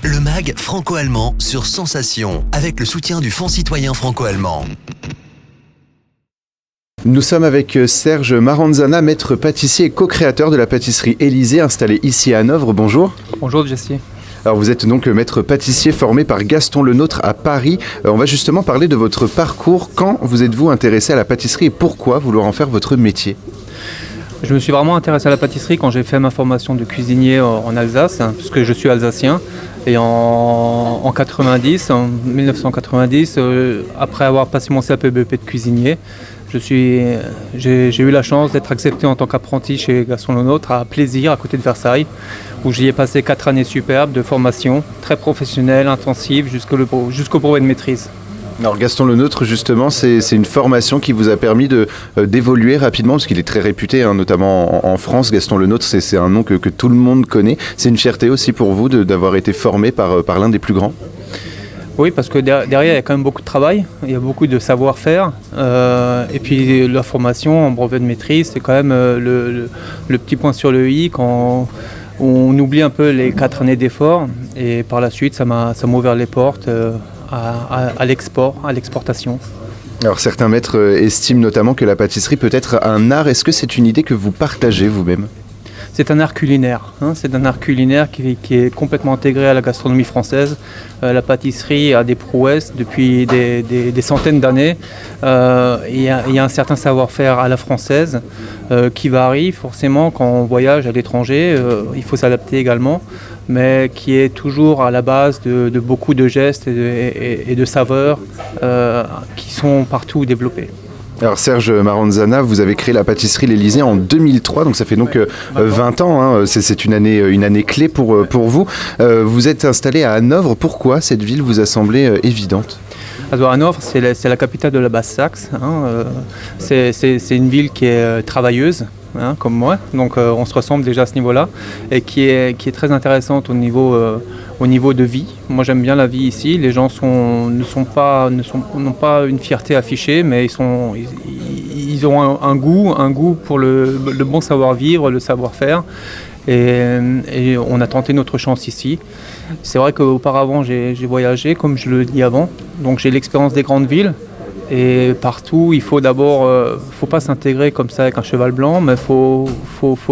Le MAG franco-allemand sur Sensation, avec le soutien du Fonds citoyen franco-allemand. Nous sommes avec Serge Maranzana, maître pâtissier et co-créateur de la pâtisserie Élysée, installée ici à Hanovre. Bonjour. Bonjour Jessie. Alors vous êtes donc maître pâtissier formé par Gaston Lenôtre à Paris. On va justement parler de votre parcours. Quand vous êtes-vous intéressé à la pâtisserie et pourquoi vouloir en faire votre métier ? Je me suis vraiment intéressé à la pâtisserie quand j'ai fait ma formation de cuisinier en Alsace, puisque je suis alsacien. Et en 1990, après avoir passé mon CAP-BEP de cuisinier, j'ai eu la chance d'être accepté en tant qu'apprenti chez Gaston Lenôtre à Plaisir, à côté de Versailles, où j'y ai passé 4 années superbes de formation, très professionnelle, intensive, jusqu'au brevet de maîtrise. Alors Gaston Lenôtre, justement, c'est une formation qui vous a permis d'évoluer rapidement, parce qu'il est très réputé, notamment en France. Gaston Lenôtre, c'est un nom que tout le monde connaît. C'est une fierté aussi pour vous d'avoir été formé par l'un des plus grands ? Oui, parce que derrière, il y a quand même beaucoup de travail, il y a beaucoup de savoir-faire. Et puis la formation en brevet de maîtrise, c'est quand même le petit point sur le i quand on oublie un peu les 4 années d'effort. Et par la suite, ça m'a ouvert les portes à l'export, à l'exportation. Alors certains maîtres estiment notamment que la pâtisserie peut être un art. Est-ce que c'est une idée que vous partagez vous-même ? C'est un art culinaire, c'est un art culinaire qui est complètement intégré à la gastronomie française. La pâtisserie a des prouesses depuis des centaines d'années. Il y a un certain savoir-faire à la française qui varie forcément quand on voyage à l'étranger. Il faut s'adapter également, mais qui est toujours à la base de beaucoup de gestes et de saveurs qui sont partout développés. Alors Serge Maranzana, vous avez créé la pâtisserie L'Élysée en 2003, donc ça fait donc 20 ans, c'est une année clé pour vous. Vous êtes installé à Hanovre, pourquoi cette ville vous a semblé évidente ? Alors Hanovre, c'est la capitale de la Basse-Saxe, c'est une ville qui est travailleuse, comme moi, donc on se ressemble déjà à ce niveau-là, et qui est très intéressante au niveau de vie. Moi j'aime bien la vie ici, les gens n'ont pas une fierté affichée, mais ils ont un goût pour le bon savoir-vivre, le savoir-faire. Et on a tenté notre chance ici. C'est vrai qu'auparavant j'ai voyagé, comme je le dis avant, donc j'ai l'expérience des grandes villes. Et partout, il faut d'abord, faut pas s'intégrer comme ça avec un cheval blanc, mais faut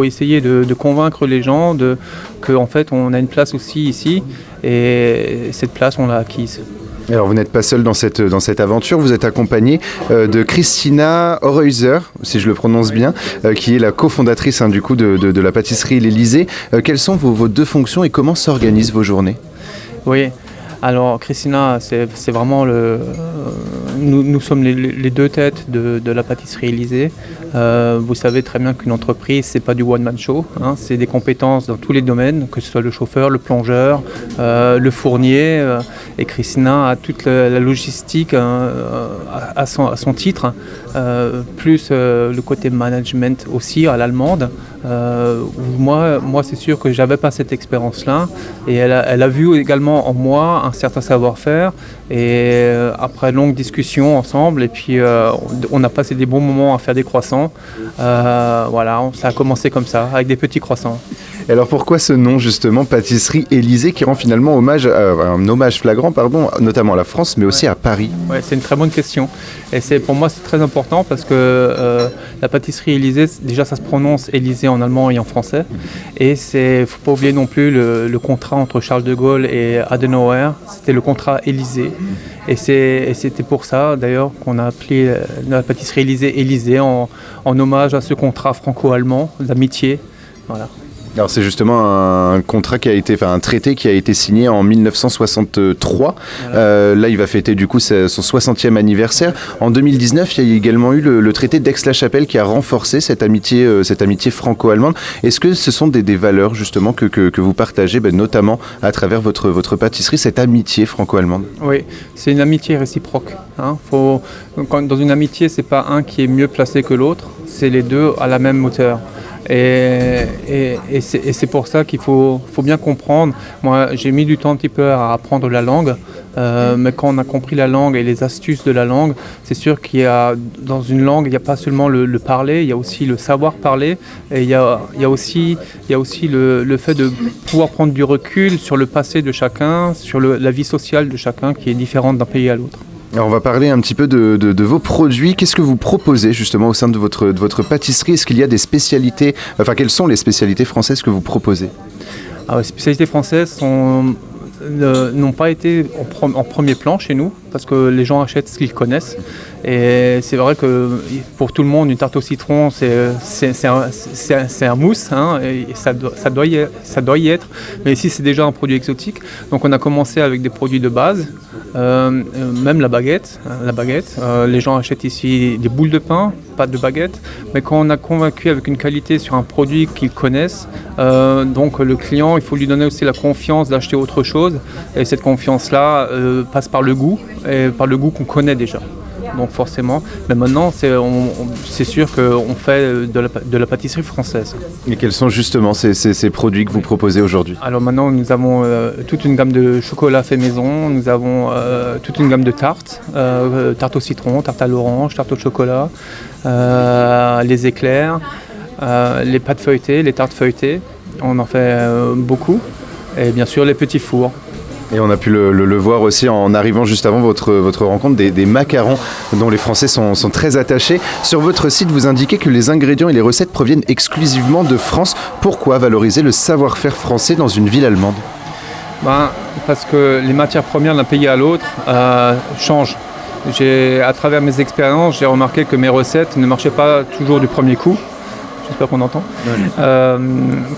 essayer de convaincre les gens qu'en fait on a une place aussi ici, et cette place on l'a acquise. Alors vous n'êtes pas seul dans cette aventure, vous êtes accompagné de Christina Horhäuser, si je le prononce bien, qui est la cofondatrice du coup de la pâtisserie L'Élysée. Quelles sont vos 2 fonctions et comment s'organisent vos journées ? Oui. Alors Christina, c'est vraiment nous sommes les 2 têtes de la pâtisserie Élysée. Vous savez très bien qu'une entreprise, c'est pas du one-man show, c'est des compétences dans tous les domaines, que ce soit le chauffeur, le plongeur, le fournier. Et Christina a toute la logistique à son titre, plus le côté management aussi à l'allemande. Moi c'est sûr que j'avais pas cette expérience-là, et elle a vu également en moi un certain savoir-faire, et après longue discussion ensemble, et puis on a passé des bons moments à faire des croissants. Voilà, ça a commencé comme ça, avec des petits croissants. Et alors pourquoi ce nom justement, pâtisserie Élysée, qui rend finalement un hommage flagrant, notamment à la France, mais aussi à Paris ? Ouais, c'est une très bonne question. Et pour moi c'est très important parce que la pâtisserie Élysée, déjà ça se prononce Élysée en allemand et en français. Et faut pas oublier non plus le contrat entre Charles de Gaulle et Adenauer, c'était le contrat Élysée. Et c'était pour ça d'ailleurs qu'on a appelé la pâtisserie Élysée en hommage à ce contrat franco-allemand d'amitié. Voilà. Alors c'est justement un traité qui a été signé en 1963. Voilà. Là, il va fêter du coup son 60e anniversaire. En 2019, il y a également eu le traité d'Aix-la-Chapelle qui a renforcé cette amitié franco-allemande. Est-ce que ce sont des valeurs justement que vous partagez, notamment à travers votre pâtisserie, cette amitié franco-allemande ? Oui, c'est une amitié réciproque. Dans une amitié, c'est pas un qui est mieux placé que l'autre, c'est les 2 à la même hauteur. Et c'est pour ça qu'il faut bien comprendre. Moi, j'ai mis du temps un petit peu à apprendre la langue, mais quand on a compris la langue et les astuces de la langue, c'est sûr qu'il y a dans une langue, il n'y a pas seulement le parler, il y a aussi le savoir parler, et il y a aussi le fait de pouvoir prendre du recul sur le passé de chacun, sur la vie sociale de chacun qui est différente d'un pays à l'autre. Alors on va parler un petit peu de vos produits. Qu'est-ce que vous proposez justement au sein de votre pâtisserie? Est-ce qu'il y a des spécialités, enfin quelles sont les spécialités françaises que vous proposez? Alors, les spécialités françaises n'ont pas été en premier plan chez nous parce que les gens achètent ce qu'ils connaissent, et c'est vrai que pour tout le monde une tarte au citron c'est un mousse, hein, et ça doit y être, mais ici c'est déjà un produit exotique, donc on a commencé avec des produits de base, même la baguette, les gens achètent ici des boules de pain, pas de baguette, mais quand on a convaincu avec une qualité sur un produit qu'ils connaissent, donc le client, il faut lui donner aussi la confiance d'acheter autre chose, et cette confiance-là passe par le goût, et par le goût qu'on connaît déjà. Donc forcément, mais maintenant c'est sûr qu'on fait de la pâtisserie française. Et quels sont justement ces produits que vous proposez aujourd'hui? Alors maintenant nous avons toute une gamme de chocolat fait maison, nous avons toute une gamme de tartes, tarte au citron, tarte à l'orange, tarte au chocolat, les éclairs, les pâtes feuilletées, les tartes feuilletées, on en fait beaucoup, et bien sûr les petits fours. Et on a pu le voir aussi en arrivant juste avant votre rencontre, des macarons dont les Français sont très attachés. Sur votre site, vous indiquez que les ingrédients et les recettes proviennent exclusivement de France. Pourquoi valoriser le savoir-faire français dans une ville allemande? Parce que les matières premières d'un pays à l'autre changent. À travers mes expériences, j'ai remarqué que mes recettes ne marchaient pas toujours du premier coup. J'espère qu'on entend.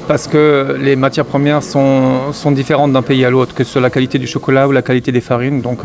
Parce que les matières premières sont différentes d'un pays à l'autre, que ce soit la qualité du chocolat ou la qualité des farines. Donc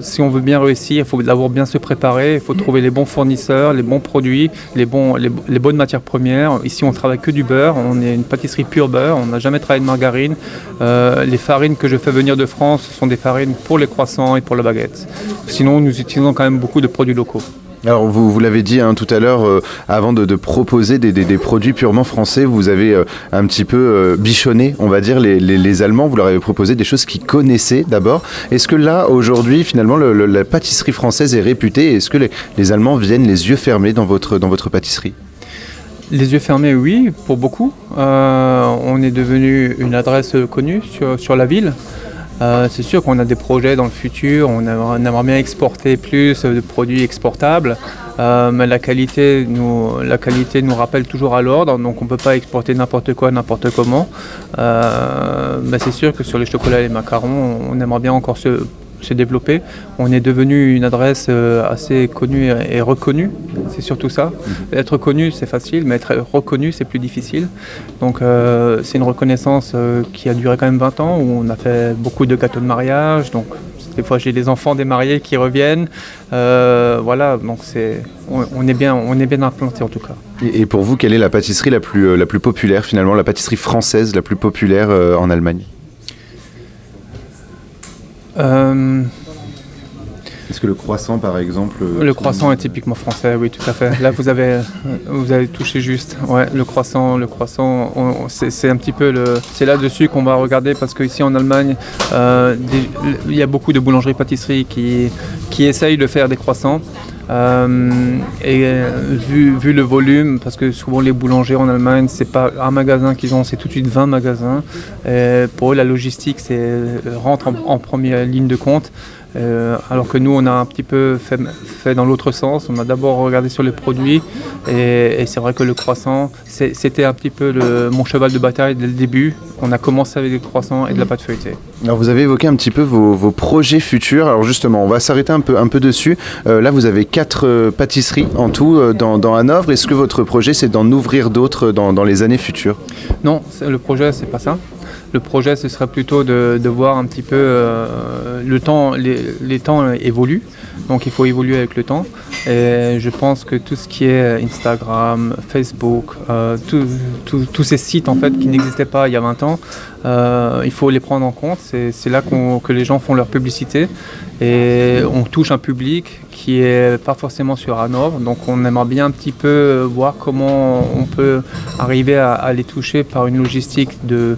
si on veut bien réussir, il faut d'abord bien se préparer, il faut trouver les bons fournisseurs, les bons produits, les bonnes matières premières. Ici on travaille que du beurre, on est une pâtisserie pure beurre, on n'a jamais travaillé de margarine. Les farines que je fais venir de France sont des farines pour les croissants et pour la baguette. Sinon nous utilisons quand même beaucoup de produits locaux. Alors vous l'avez dit tout à l'heure, avant de proposer des produits purement français, vous avez un petit peu bichonné, on va dire, les Allemands. Vous leur avez proposé des choses qu'ils connaissaient d'abord. Est-ce que là, aujourd'hui, finalement, la pâtisserie française est réputée? Est-ce que les Allemands viennent les yeux fermés dans votre pâtisserie? Les yeux fermés, oui, pour beaucoup. On est devenu une adresse connue sur la ville. C'est sûr qu'on a des projets dans le futur, on aimerait bien exporter plus de produits exportables, mais la qualité nous rappelle toujours à l'ordre, donc on ne peut pas exporter n'importe quoi, n'importe comment. Mais c'est sûr que sur les chocolats et les macarons, on aimerait bien encore se développer. On est devenu une adresse assez connue et reconnue, c'est surtout ça. Être connu c'est facile, mais être reconnu c'est plus difficile. Donc c'est une reconnaissance qui a duré quand même 20 ans, où on a fait beaucoup de gâteaux de mariage, donc des fois j'ai des enfants des mariés qui reviennent. Voilà, donc on est bien implanté en tout cas. Et pour vous, quelle est la pâtisserie la plus populaire finalement, la pâtisserie française la plus populaire en Allemagne? Est-ce que le croissant, par exemple... Le croissant est typiquement français, oui, tout à fait. Là, vous avez touché juste. Ouais, le croissant, c'est un petit peu c'est là-dessus qu'on va regarder, parce qu'ici en Allemagne, il y a beaucoup de boulangeries-pâtisseries qui essayent de faire des croissants. Et vu le volume, parce que souvent les boulangers en Allemagne, c'est pas un magasin qu'ils ont, c'est tout de suite 20 magasins. Et pour eux, la logistique rentre en première ligne de compte. Alors que nous, on a un petit peu fait dans l'autre sens. On a d'abord regardé sur les produits, et c'est vrai que le croissant, c'était un petit peu mon cheval de bataille dès le début. On a commencé avec des croissants et de la pâte feuilletée. Alors vous avez évoqué un petit peu vos projets futurs. Alors justement, on va s'arrêter un peu dessus. Là, vous avez 4 pâtisseries en tout dans Hanovre. Est-ce que votre projet, c'est d'en ouvrir d'autres dans les années futures? Non, le projet, c'est pas ça. Le projet, ce serait plutôt de voir un petit peu le temps, les temps évoluent. Donc il faut évoluer avec le temps. Et je pense que tout ce qui est Instagram, Facebook, tous ces sites en fait qui n'existaient pas il y a 20 ans, il faut les prendre en compte. C'est là que les gens font leur publicité et on touche un public qui est pas forcément sur Hanovre. Donc on aimerait bien un petit peu voir comment on peut arriver à les toucher par une logistique de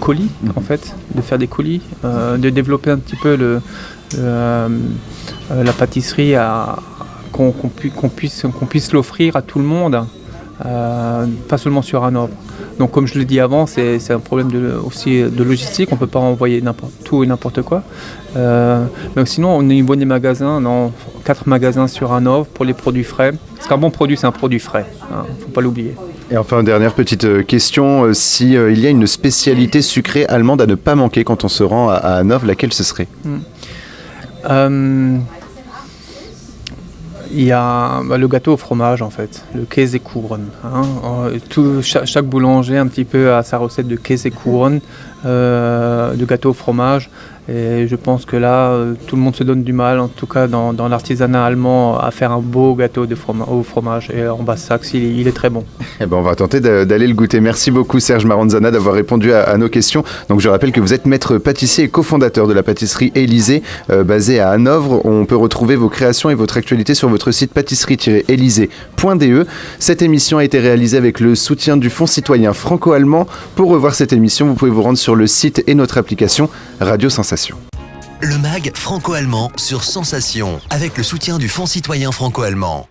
colis, en fait, de faire des colis, de développer un petit peu la pâtisserie, qu'on puisse l'offrir à tout le monde, pas seulement sur Hanovre. Donc comme je l'ai dit avant, c'est un problème aussi de logistique, on ne peut pas envoyer tout et n'importe quoi. Mais sinon, au niveau des magasins, 4 magasins sur Hanovre pour les produits frais. Parce qu'un bon produit, c'est un produit frais, il ne faut pas l'oublier. Et enfin, dernière petite question, si il y a une spécialité sucrée allemande à ne pas manquer quand on se rend à Hanovre, laquelle ce serait ? Il y a le gâteau au fromage en fait, le Käsekuchen. Chaque boulanger un petit peu a sa recette de Käsekuchen, de gâteau au fromage. Et je pense que là, tout le monde se donne du mal, en tout cas dans l'artisanat allemand, à faire un beau gâteau au fromage. Et en Basse-Saxe, il est très bon. Eh ben, on va tenter d'aller le goûter. Merci beaucoup Serge Maranzana d'avoir répondu à nos questions. Donc je rappelle que vous êtes maître pâtissier et cofondateur de la pâtisserie Élysée, basée à Hanovre. On peut retrouver vos créations et votre actualité sur votre site pâtisserie-élysée.de. Cette émission a été réalisée avec le soutien du Fonds citoyen franco-allemand. Pour revoir cette émission, vous pouvez vous rendre sur le site et notre application Radio Sensation. Le MAG franco-allemand sur Sensation avec le soutien du Fonds citoyen franco-allemand.